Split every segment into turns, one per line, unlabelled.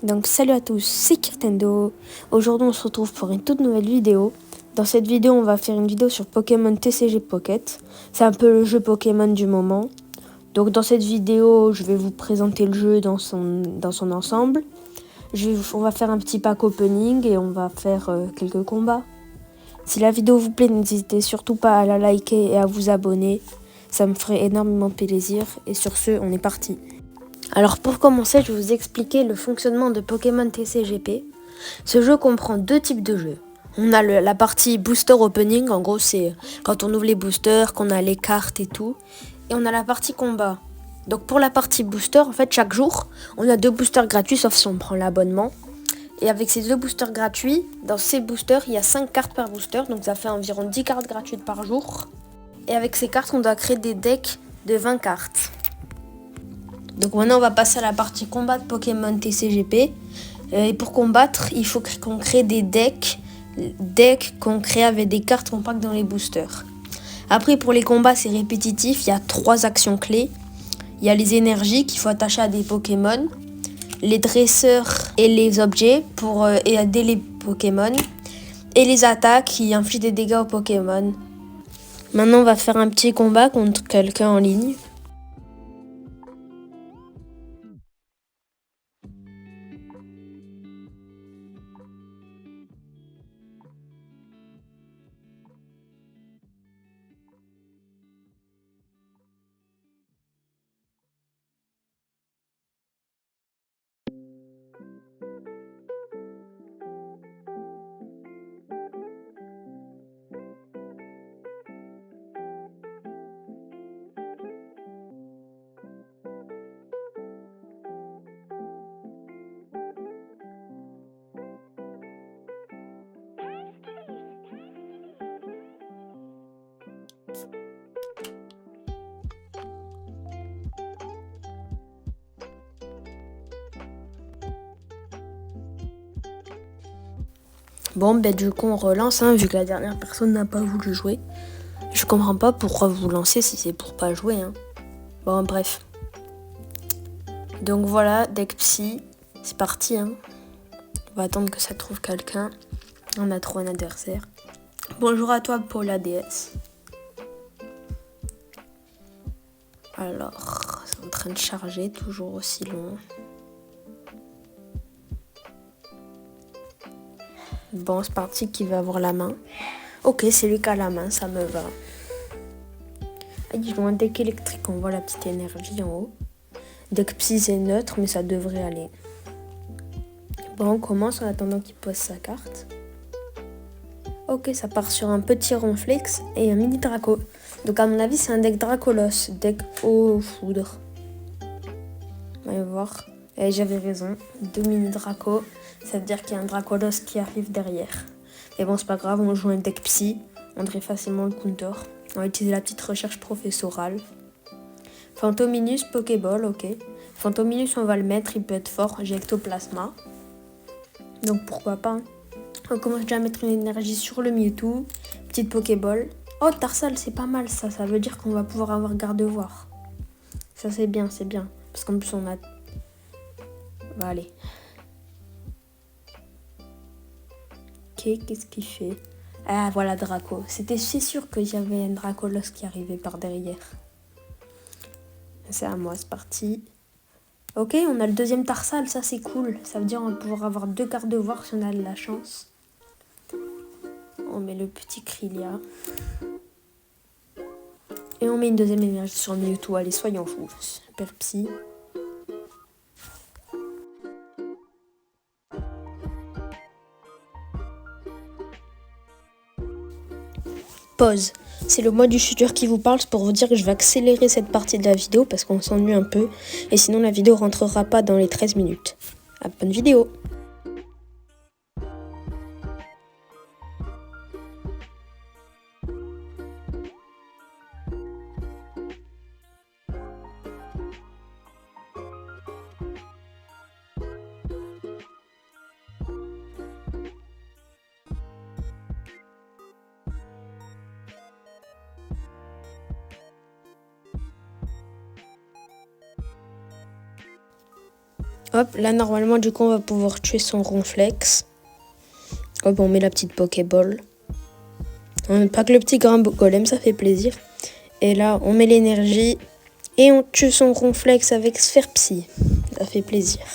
Donc salut à tous, c'est Kirtendo. Aujourd'hui on se retrouve pour une toute nouvelle vidéo. Dans cette vidéo on va faire une vidéo sur Pokémon TCG Pocket. C'est un peu le jeu Pokémon du moment. Donc dans cette vidéo je vais vous présenter le jeu dans son ensemble. On va faire un petit pack opening et on va faire quelques combats. Si la vidéo vous plaît, n'hésitez surtout pas à la liker et à vous abonner. Ça me ferait énormément plaisir. Et sur ce, on est parti. Alors pour commencer, je vais vous expliquer le fonctionnement de Pokémon TCGP. Ce jeu comprend deux types de jeux. On a la partie booster opening, en gros c'est quand on ouvre les boosters, qu'on a les cartes et tout. Et on a la partie combat. Donc pour la partie booster, en fait chaque jour, on a 2 boosters gratuits sauf si on prend l'abonnement. Et avec ces 2 boosters gratuits, dans ces boosters, il y a 5 cartes par booster, donc ça fait environ 10 cartes gratuites par jour. Et avec ces cartes, on doit créer des decks de 20 cartes. Donc maintenant on va passer à la partie combat de Pokémon TCGP. Et pour combattre, il faut qu'on crée des decks qu'on crée avec des cartes qu'on pack dans les boosters. Après pour les combats c'est répétitif, il y a 3 actions clés. Il y a les énergies qu'il faut attacher à des Pokémon, les dresseurs et les objets pour aider les Pokémon, et les attaques qui infligent des dégâts aux Pokémon. Maintenant on va faire un petit combat contre quelqu'un en ligne. Bon, du coup on relance, vu que la dernière personne n'a pas voulu jouer. Je comprends pas pourquoi vous lancez si c'est pour pas jouer. Bon, bref. Donc voilà, deck psy, c'est parti. On va attendre que ça trouve quelqu'un. On a trouvé un adversaire. Bonjour à toi, Paul ADS. Alors, c'est en train de charger, toujours aussi long. Bon, c'est parti, qui va avoir la main. Ok, c'est lui qui a la main, ça me va. Ils ont un deck électrique, on voit la petite énergie en haut. Deck psy c'est neutre, mais ça devrait aller. Bon, on commence en attendant qu'il pose sa carte. Ok, ça part sur un petit ronflex et un mini Draco. Donc à mon avis, c'est un deck Dracolos, deck eau foudre. On va voir. Et j'avais raison, 2 mini Draco, ça veut dire qu'il y a un Dracolos qui arrive derrière. Et bon, c'est pas grave, on joue un deck psy, on dirait facilement le counter. On va utiliser la petite recherche professorale. Fantominus, Pokéball, ok. Fantominus, on va le mettre, il peut être fort. J'ai Ectoplasma. Donc pourquoi pas. On commence déjà à mettre une énergie sur le Mewtwo. Petite Pokéball. Oh, Tarsal, c'est pas mal ça. Ça veut dire qu'on va pouvoir avoir garde-voir. Ça, c'est bien, c'est bien. Parce qu'en plus, on a... On va aller. Ok, qu'est-ce qu'il fait? Ah, voilà, Draco. C'est sûr qu'il y avait un Dracolos qui arrivait par derrière. C'est à moi, c'est parti. Ok, on a le deuxième Tarsal, ça c'est cool. Ça veut dire qu'on va pouvoir avoir 2 cartes de voir si on a de la chance. On met le petit Krylia. Et on met une deuxième énergie sur Mewtwo. Allez, soyons fous. Super psy. Pause. C'est le moi du futur qui vous parle, c'est pour vous dire que je vais accélérer cette partie de la vidéo parce qu'on s'ennuie un peu. Et sinon la vidéo rentrera pas dans les 13 minutes. Bonne vidéo. Hop, là normalement du coup on va pouvoir tuer son ronflex. Hop, on met la petite Pokéball. Pas que le petit grain golem, ça fait plaisir. Et là on met l'énergie et on tue son ronflex avec Sphère Psy. Ça fait plaisir.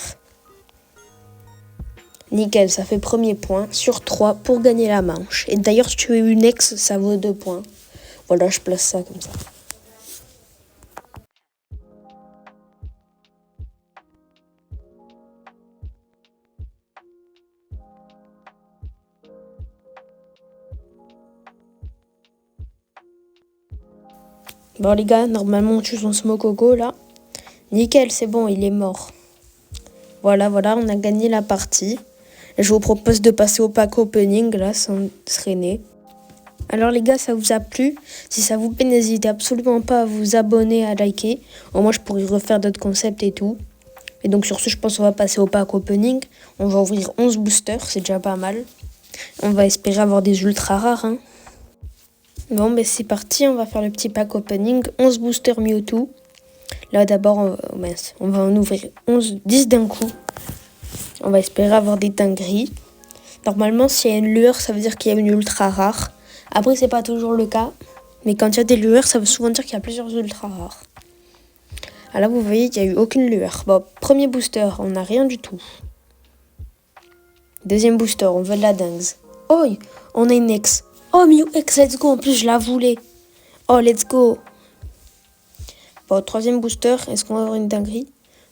Nickel, ça fait premier point sur 3 pour gagner la manche. Et d'ailleurs si tu es une ex, ça vaut 2 points. Voilà, je place ça comme ça. Bon les gars, normalement on tue son Smogogo là. Nickel, c'est bon, il est mort. Voilà, on a gagné la partie. Je vous propose de passer au pack opening là, sans traîner. Alors les gars, ça vous a plu? Si ça vous plaît, n'hésitez absolument pas à vous abonner, à liker. Au moins je pourrais refaire d'autres concepts et tout. Et donc sur ce, je pense qu'on va passer au pack opening. On va ouvrir 11 boosters, c'est déjà pas mal. On va espérer avoir des ultra rares, hein. Bon, ben c'est parti, on va faire le petit pack opening. 11 boosters Mewtwo. Là, d'abord, on va en ouvrir 10 d'un coup. On va espérer avoir des dingueries. Normalement, s'il y a une lueur, ça veut dire qu'il y a une ultra rare. Après, c'est pas toujours le cas. Mais quand il y a des lueurs, ça veut souvent dire qu'il y a plusieurs ultra rares. Alors là, vous voyez, il n'y a eu aucune lueur. Bon, premier booster, on n'a rien du tout. Deuxième booster, on veut de la dingue. Oh, on a une ex. Oh, Mew X, let's go. En plus, je la voulais. Oh, let's go. Bon, troisième booster, est-ce qu'on va avoir une dinguerie?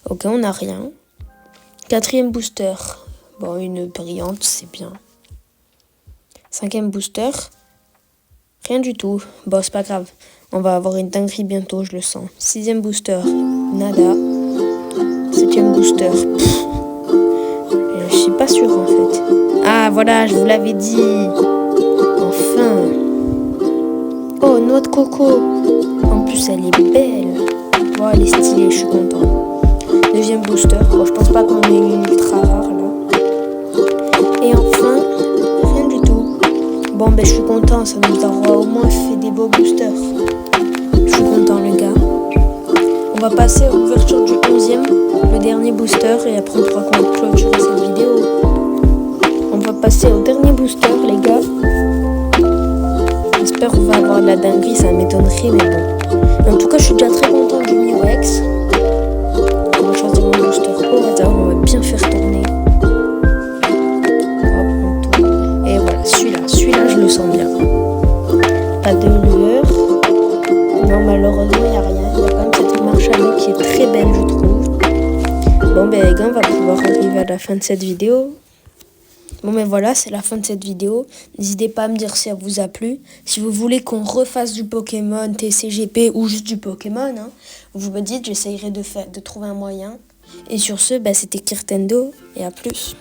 Ok, on n'a rien. Quatrième booster. Bon, une brillante, c'est bien. Cinquième booster. Rien du tout. Bon, c'est pas grave. On va avoir une dinguerie bientôt, je le sens. Sixième booster. Nada. Septième booster. Je suis pas sûre, en fait. Ah, voilà, je vous l'avais dit. Enfin. Oh, noix de coco. En plus, elle est belle. Oh, elle est stylée, je suis content. Deuxième booster. Bon, je pense pas qu'on ait une ultra rare, là. Et enfin, rien du tout. Bon, ben, je suis content. Ça nous aura au moins fait des beaux boosters. Je suis content, les gars. On va passer à l'ouverture du 11e, le dernier booster. Et après, on pourra clôturer cette vidéo. On va passer au dernier booster, les gars. J'espère qu'on va avoir de la dinguerie, ça m'étonnerait, mais bon. En tout cas, je suis déjà très content du Mew X. On va choisir mon booster au hasard, on va bien faire tourner. Hop, et voilà, celui-là, je le sens bien. Pas de lueur. Non, malheureusement, il n'y a rien. Il y a quand même cette marche à l'eau qui est très belle, je trouve. Bon, ben les gars, on va pouvoir arriver à la fin de cette vidéo. Bon, mais voilà, c'est la fin de cette vidéo. N'hésitez pas à me dire si ça vous a plu. Si vous voulez qu'on refasse du Pokémon TCGP ou juste du Pokémon, hein, vous me dites, j'essayerai de trouver un moyen. Et sur ce, c'était Kirtendo et à plus.